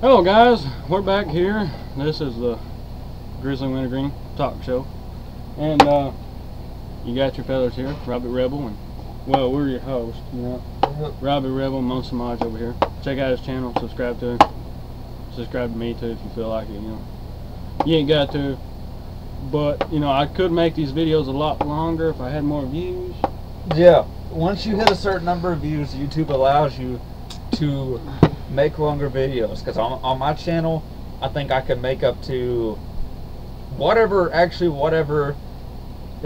Hello guys, we're back here. This is the Grizzly Wintergreen talk show, and you got your fellas here, Robbie Rebel, and well, we're your hosts, you know. Robbie Rebel, Mon Samaj over here. Check out his channel, subscribe to him, subscribe to me too if you feel like it. You know, you ain't got to, but you know, I could make these videos a lot longer if I had more views. Yeah, once you hit a certain number of views, YouTube allows you to make longer videos, because on my channel I think I can make up to whatever, as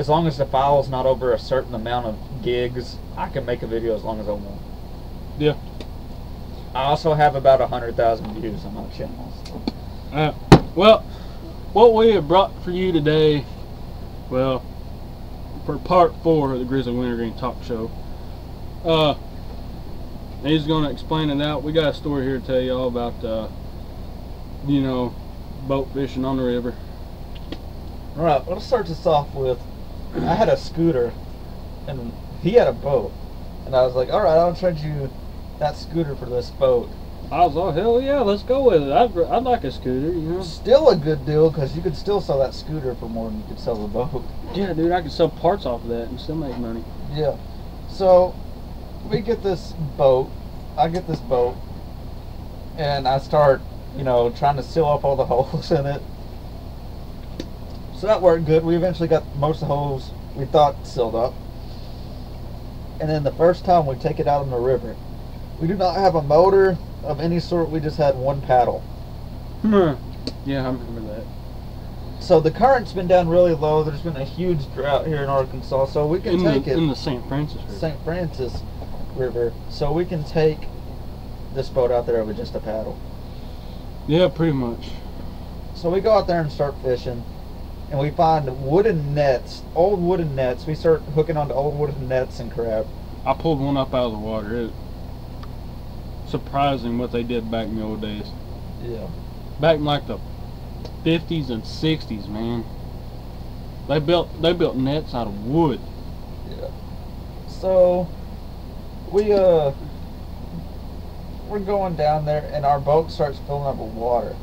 long as the file is not over a certain amount of gigs, I can make a video as long as I want. Yeah. I also have about 100,000 views on my channel. Well, what we have brought for you today, well, for part 4 of the Grizzly Wintergreen talk show, he's going to explain it out. We got a story here to tell you all about, you know, boat fishing on the river. Alright, let's start this off with, I had a scooter, and he had a boat. And I was like, alright, I'll trade you that scooter for this boat. I was like, hell yeah, let's go with it. I'd like a scooter, you know. Still a good deal, because you could still sell that scooter for more than you could sell the boat. Yeah, dude, I could sell parts off of that and still make money. Yeah. So, we get this boat, I get this boat, and I start, you know, trying to seal up all the holes in it. So that worked good. We eventually got most of the holes we thought sealed up. And then the first time we take it out on the river, we do not have a motor of any sort, we just had one paddle. Yeah, I remember that. So the current's been down really low. There's been a huge drought here in Arkansas, so we can take it in the St. Francis River. St. Francis River. So we can take this boat out there with just a paddle. Yeah, pretty much. So we go out there and start fishing, and we find wooden nets, old wooden nets. We start hooking onto old wooden nets and crap. I pulled one up out of the water. It's surprising what they did back in the old days. Yeah. Back in like the 50s and 60s, man. They built nets out of wood. Yeah. So we're going down there, and our boat starts filling up with water.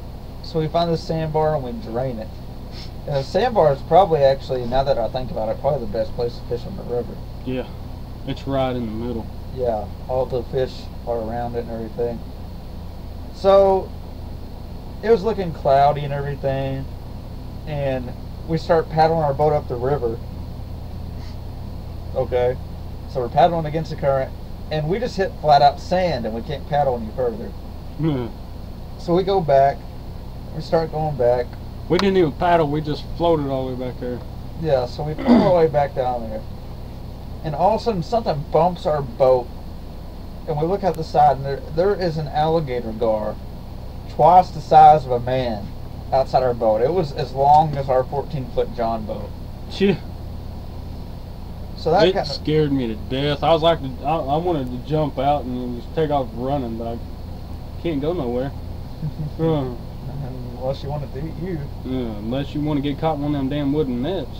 So we find this sandbar and we drain it. And the sandbar is probably, actually, now that I think about it, probably the best place to fish on the river. Yeah. It's right in the middle. Yeah, all the fish are around it and everything. So it was looking cloudy and everything, and we start paddling our boat up the river. Okay, so we're paddling against the current, and we just hit flat out sand, and we can't paddle any further. So we go back, we start going back. We didn't even paddle, we just floated all the way back there. Yeah, so we float all the way back down there, and all of a sudden something bumps our boat, and we look at the side, and there is an alligator gar twice the size of a man outside our boat. It was as long as our 14-foot John boat. Phew. So that it scared me to death. I was like, I wanted to jump out and just take off running, but I can't go nowhere. Unless you want it to eat you. Yeah, unless you want to get caught in one of them damn wooden nets.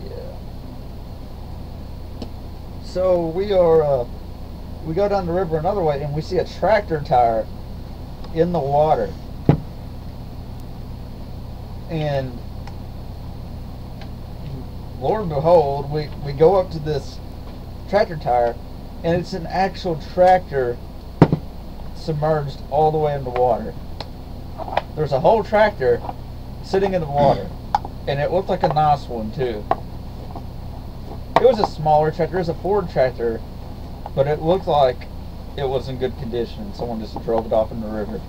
Yeah. So we go down the river another way, and we see a tractor tire in the water. And Lord and behold, we go up to this tractor tire, and it's an actual tractor submerged all the way in the water. There's a whole tractor sitting in the water, and it looked like a nice one too. It was a smaller tractor. It was a Ford tractor, but it looked like it was in good condition. Someone just drove it off in the river.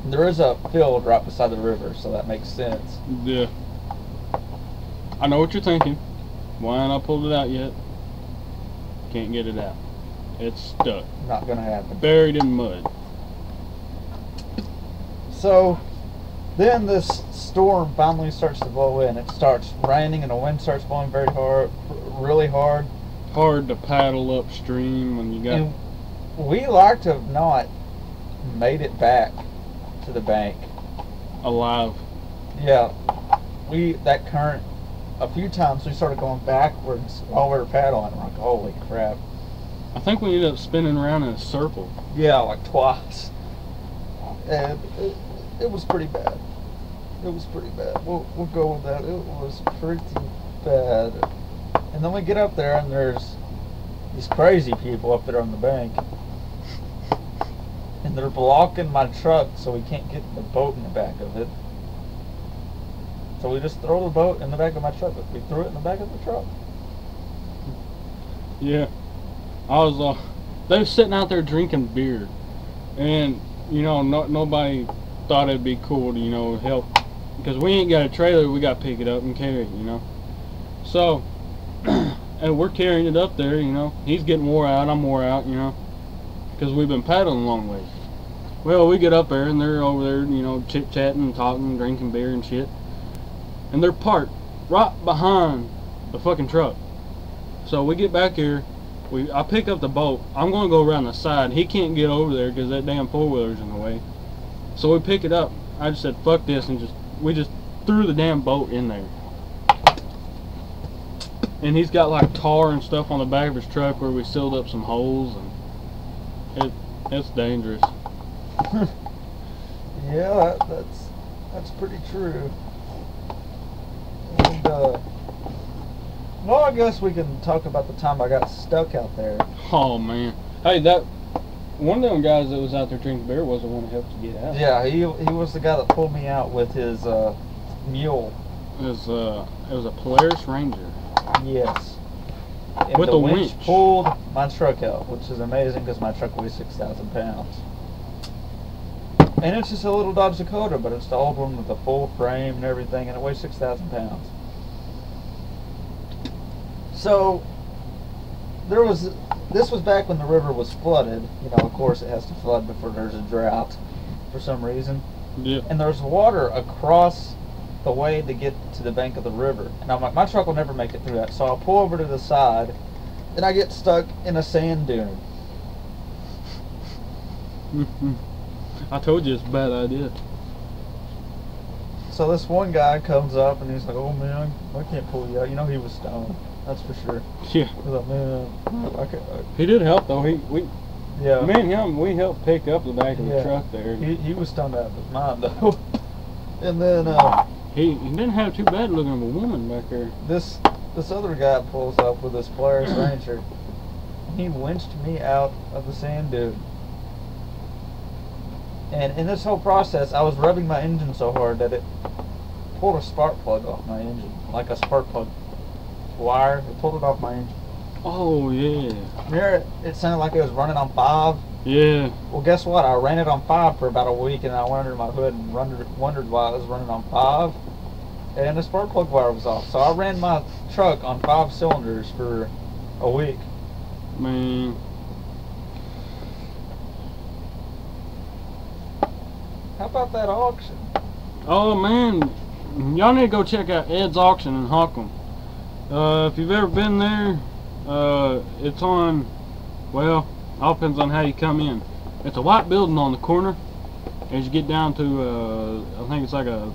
And there is a field right beside the river, so that makes sense. Yeah. I know what you're thinking. Why ain't I pulled it out yet? Can't get it out. It's stuck. Not gonna happen. Buried in mud. So then this storm finally starts to blow in. It starts raining, and the wind starts blowing very hard, really hard. Hard to paddle upstream when you got. And we like to have not made it back to the bank alive. Yeah, that current, a few times we started going backwards while we were paddling. I'm like, holy crap. I think we ended up spinning around in a circle. Yeah, like twice. and it was pretty bad. It was pretty bad. We'll go with that. It was pretty bad. And then we get up there, and there's these crazy people up there on the bank, and they're blocking my truck so we can't get the boat in the back of it. So we just throw the boat in the back of my truck. We threw it in the back of the truck. Yeah, I was. They were sitting out there drinking beer, and you know, nobody thought it'd be cool to, you know, help, because we ain't got a trailer. We got to pick it up and carry it, you know. So, and we're carrying it up there, you know. He's getting wore out. I'm wore out, you know, because we've been paddling a long way. Well, we get up there, and they're over there, you know, chit-chatting, talking, drinking beer and shit. And they're parked right behind the fucking truck. So we get back here. I pick up the boat. I'm going to go around the side. He can't get over there because that damn four-wheeler's in the way. So we pick it up. I just said, fuck this, and we just threw the damn boat in there. And he's got like tar and stuff on the back of his truck where we sealed up some holes, and it's dangerous. Yeah, that's pretty true. And, well, I guess we can talk about the time I got stuck out there. Oh man, hey, that one of them guys that was out there drinking beer was the one who helped you get out. Yeah, he was the guy that pulled me out with his mule. It was a Polaris Ranger. Yes. And With the a winch winch. pulled my truck out, which is amazing because my truck weighs 6,000 pounds. And it's just a little Dodge Dakota, but it's the old one with the full frame and everything, and it weighs 6,000 pounds. So, this was back when the river was flooded. You know, of course it has to flood before there's a drought for some reason. Yeah. And there's water across the way to get to the bank of the river. And I'm like, my truck will never make it through that. So I'll pull over to the side, and I get stuck in a sand dune. I told you it's a bad idea. So this one guy comes up, and he's like, oh man, I can't pull you out. You know, he was stoned. That's for sure. Yeah. He's like, man, I can't. He did help though. Yeah. Me and him, we helped pick up the back of the truck there. He was stoned out of his mind though. And then he didn't have too bad looking of a woman back there. this other guy pulls up with his Polaris Ranger. He winched me out of the sand dune. And in this whole process, I was revving my engine so hard that it pulled a spark plug off my engine, like a spark plug wire. It pulled it off my engine. Oh yeah. There, it sounded like it was running on 5. Yeah. Well, guess what? I ran it on 5 for about a week, and I went under my hood and wondered why I was running on 5. And the spark plug wire was off. So I ran my truck on 5 cylinders for a week. Man. How about that auction? Oh man, y'all need to go check out Ed's Auction in Hockham. If you've ever been there, it's on, well, all depends on how you come in. It's a white building on the corner. As you get down to, I think it's like a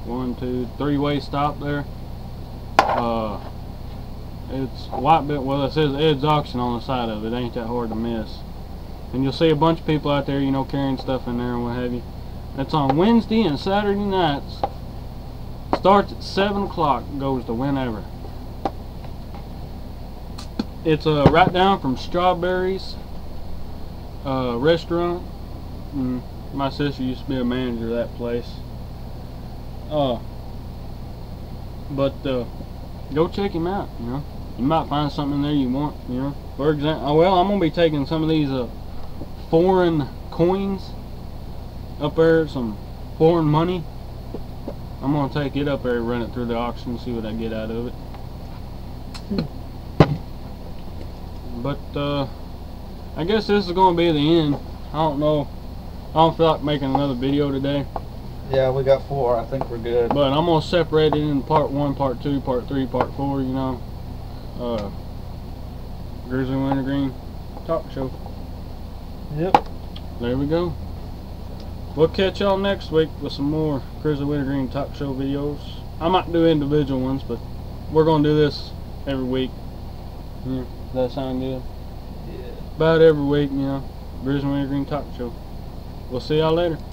1, 2, 3-way stop there. It's white building. Well, it says Ed's Auction on the side of it. Ain't that hard to miss. And you'll see a bunch of people out there, you know, carrying stuff in there and what have you. It's on Wednesday and Saturday nights. Starts at 7 o'clock, goes to whenever. It's right down from Strawberries restaurant. My sister used to be a manager of that place. But go check him out, you know. You might find something in there you want, you know. For example, well, I'm going to be taking some of these foreign coins up there, some foreign money. I'm going to take it up there and run it through the auction and see what I get out of it. But I guess this is going to be the end. I don't know. I don't feel like making another video today. Yeah, we got 4. I think we're good. But I'm going to separate it in part 1, part 2, part 3, part 4, you know. Grizzly Wintergreen talk show. Yep. There we go. We'll catch y'all next week with some more Grizzly Wintergreen talk show videos. I might do individual ones, but we're going to do this every week. Yeah, does that sound good? Yeah. About every week, you know. Grizzly Wintergreen talk show. we'll see y'all later.